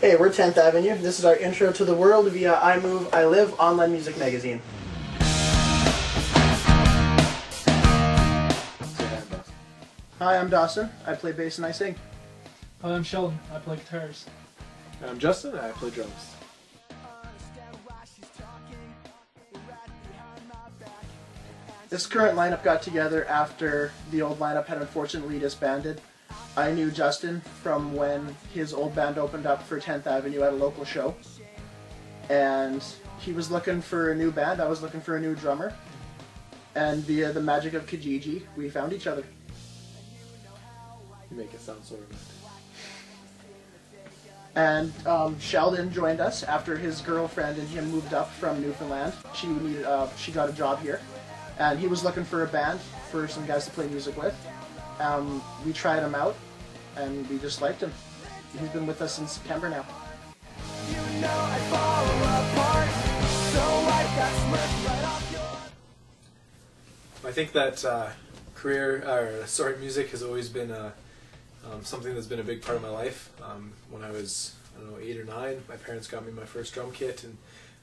Hey, we're 10th Avenue. This is our intro to the world via iMove, iLive, online music magazine. Hi, I'm Dawson. I play bass and I sing. Hi, I'm Sheldon. I play guitars. I'm Justin. I play drums. This current lineup got together after the old lineup had unfortunately disbanded. I knew Justin from when his old band opened up for 10th Avenue at a local show. And he was looking for a new band, I was looking for a new drummer. And via the magic of Kijiji, we found each other. You make it sound so romantic. And Sheldon joined us after his girlfriend and him moved up from Newfoundland. She got a job here. And he was looking for a band for some guys to play music with. We tried him out, and we just liked him. He's been with us since September now. I think that music has always been something that's been a big part of my life. When I was, 8 or 9, my parents got me my first drum kit, and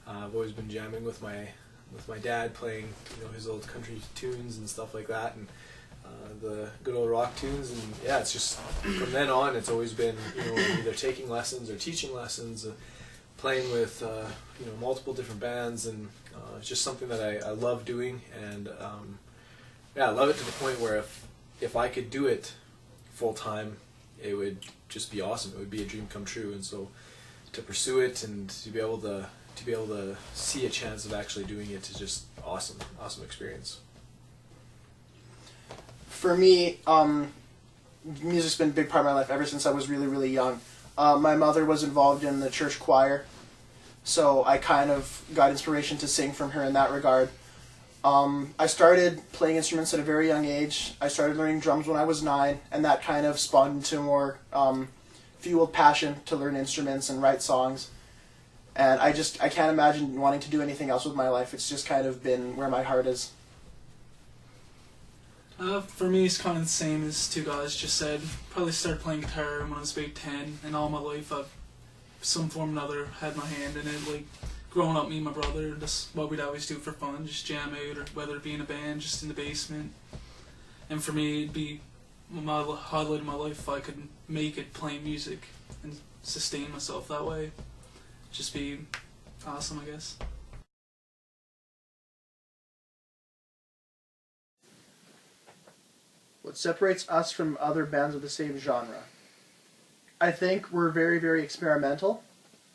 I've always been jamming with my dad, playing his old country tunes and stuff like that, and the good old rock tunes. And yeah, it's just from then on it's always been either taking lessons or teaching lessons, playing with multiple different bands, and it's just something that I love doing. And yeah, I love it to the point where if I could do it full time, it would just be awesome. It would be a dream come true. And so to pursue it and to be able to see a chance of actually doing it is just awesome experience. For me, music's been a big part of my life ever since I was really, really young. My mother was involved in the church choir, so I kind of got inspiration to sing from her in that regard. I started playing instruments at a very young age. I started learning drums when I was 9, and that kind of spawned into a more fueled passion to learn instruments and write songs. And I can't imagine wanting to do anything else with my life. It's just kind of been where my heart is. For me, it's kind of the same as two guys just said. Probably started playing guitar when I was about 10, and all my life I've, some form or another, had my hand in it. Like, growing up, me and my brother, that's what we'd always do for fun, just jam out, or whether it be in a band, just in the basement. And for me, it'd be my highlight of my life if I could make it playing music and sustain myself that way. Just be awesome, I guess. What separates us from other bands of the same genre? I think we're very, very experimental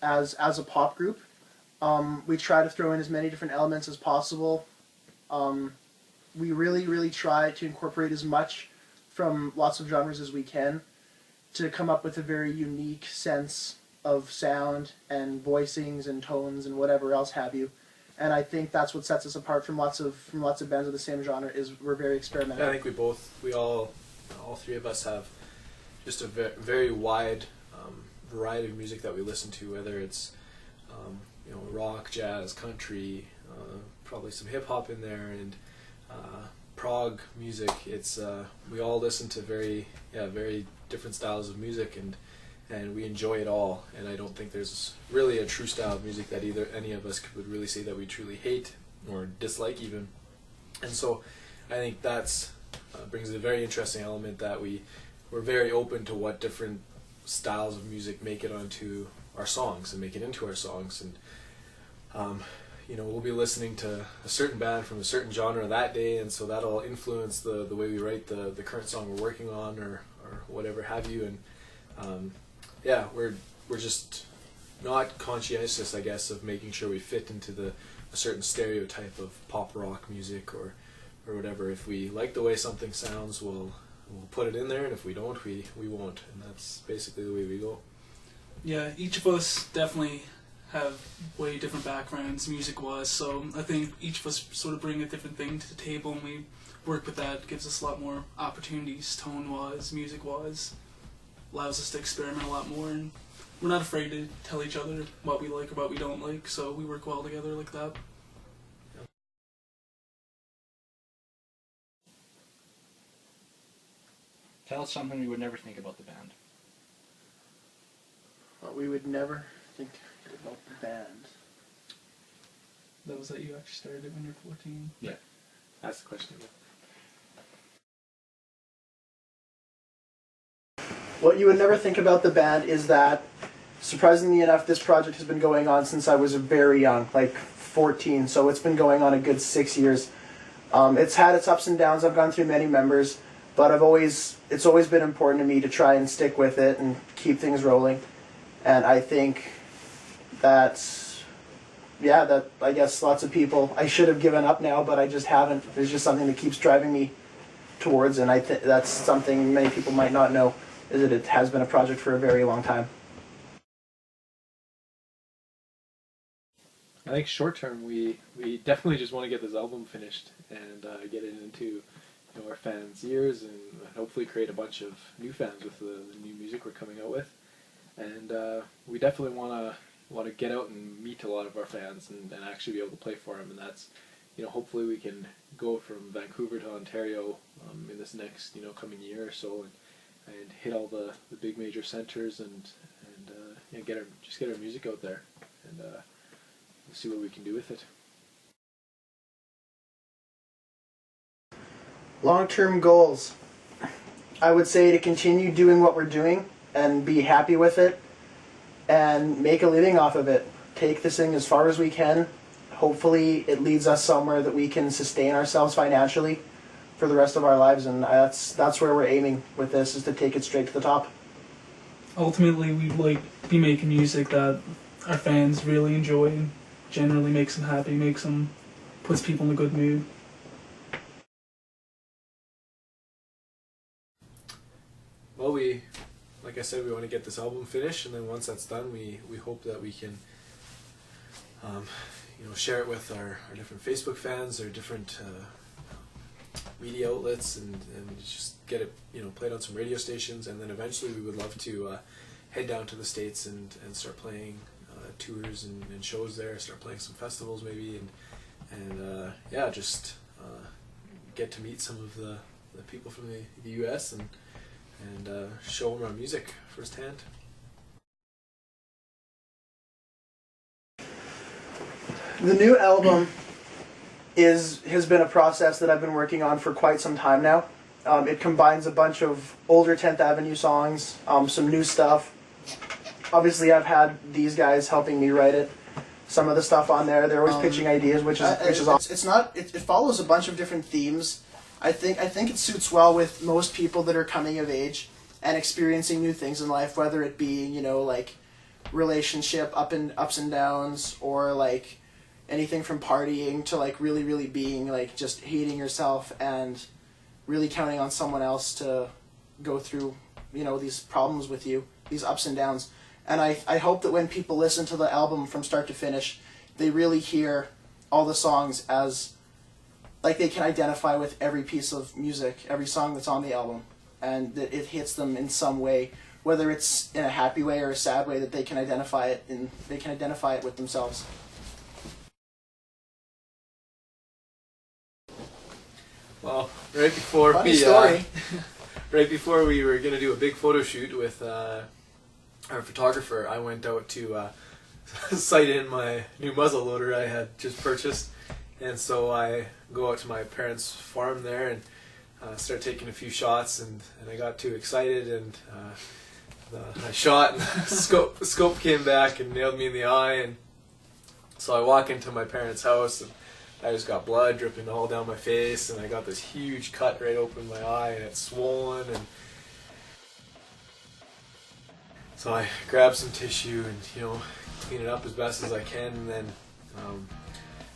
as a pop group. We try to throw in as many different elements as possible. We really, really try to incorporate as much from lots of genres as we can to come up with a very unique sense of sound and voicings and tones and whatever else have you. And I think that's what sets us apart from lots of bands of the same genre, is we're very experimental. Yeah, I think all three of us have just a very wide variety of music that we listen to, whether it's rock, jazz, country, probably some hip hop in there, and prog music. It's we all listen to very different styles of music, and we enjoy it all. And I don't think there's really a true style of music that any of us would really say that we truly hate or dislike even. And so I think that's brings a very interesting element that we're very open to what different styles of music make it onto our songs and make it into our songs. And we'll be listening to a certain band from a certain genre that day, and so that'll influence the way we write the current song we're working on, or whatever have you. And yeah, we're just not conscientious, I guess, of making sure we fit into a certain stereotype of pop rock music or whatever. If we like the way something sounds, we'll put it in there, and if we don't, we won't. And that's basically the way we go. Yeah, each of us definitely have way different backgrounds music-wise, so I think each of us sort of bring a different thing to the table, and we work with that. It gives us a lot more opportunities, tone-wise, music-wise. Allows us to experiment a lot more, and we're not afraid to tell each other what we like or what we don't like, so we work well together like that. Tell us something we would never think about the band. What we would never think about the band. That was that you actually started it when you were 14. Yeah, that's the question again. What you would never think about the band is that, surprisingly enough, this project has been going on since I was very young, like 14, so it's been going on a good 6 years. It's had its ups and downs. I've gone through many members, but it's always been important to me to try and stick with it and keep things rolling. And I think that I guess lots of people, I should have given up now, but I just haven't. There's just something that keeps driving me towards, and I think that's something many people might not know, is that it has been a project for a very long time. I think short term, we definitely just want to get this album finished and get it into our fans' ears, and hopefully create a bunch of new fans with the new music we're coming out with. And we definitely want to get out and meet a lot of our fans and actually be able to play for them. And that's, hopefully we can go from Vancouver to Ontario in this next coming year or so, and hit all the big major centers and get our music out there, and we'll see what we can do with it. Long-term goals. I would say to continue doing what we're doing and be happy with it and make a living off of it. Take this thing as far as we can. Hopefully it leads us somewhere that we can sustain ourselves financially for the rest of our lives, and that's where we're aiming with this, is to take it straight to the top. Ultimately, we'd be making music that our fans really enjoy and generally makes them happy, puts people in a good mood. Well, like I said, we want to get this album finished, and then once that's done, we hope that we can share it with our different Facebook fans or different media outlets, and just get it played on some radio stations. And then eventually we would love to head down to the States and start playing tours and shows there, start playing some festivals maybe, and just get to meet some of the people from the US and show them our music firsthand. The new album has been a process that I've been working on for quite some time now. It combines a bunch of older 10th Avenue songs, some new stuff. Obviously, I've had these guys helping me write it. Some of the stuff on there, they're always pitching ideas, which is awesome. It follows a bunch of different themes. I think it suits well with most people that are coming of age and experiencing new things in life, whether it be relationship ups and downs, or anything from partying to really, really being just hating yourself and really counting on someone else to go through these problems with you, these ups and downs. And I hope that when people listen to the album from start to finish, they really hear all the songs as they can identify with every piece of music, every song that's on the album, and that it hits them in some way, whether it's in a happy way or a sad way, that they can identify it with themselves. Well, right before we were going to do a big photo shoot with our photographer, I went out to sight in my new muzzle loader I had just purchased, and so I go out to my parents' farm there and start taking a few shots, and I got too excited, and I shot, and the scope came back and nailed me in the eye, and so I walk into my parents' house, and I just got blood dripping all down my face, and I got this huge cut right open my eye, and it's swollen, and so I grab some tissue and clean it up as best as I can, and then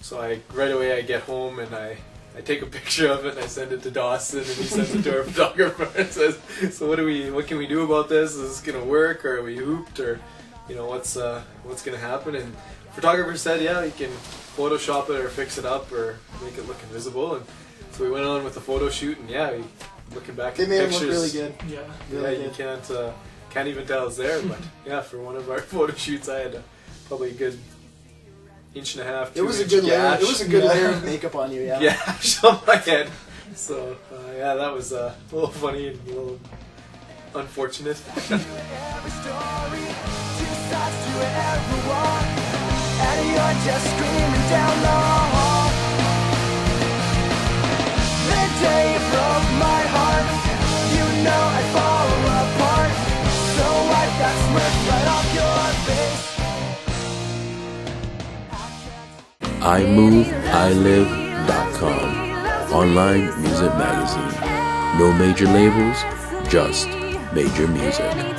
so right away I get home and I take a picture of it and I send it to Dawson, and he sends it to our photographer and says, "So what can we do about this? Is this gonna work, or are we hooped, or what's gonna happen?" And the photographer said, "Yeah, you can Photoshop it or fix it up or make it look invisible." And so we went on with the photo shoot, and looking back at the pictures, they made it look really good. Yeah, Really you good. can't even tell it's there. But for one of our photo shoots, I had probably a good inch and a half. It was a good layer. It was a good layer of makeup on you. Yeah. Gash on my head. So that was a little funny and a little unfortunate. Every story, two sides to every walk, and you're just screaming down the hall. The day you broke my heart, you know I'd fall apart, so wipe that smirk right off your face. iMoveiLive.com. Online music magazine. No major labels, just major music.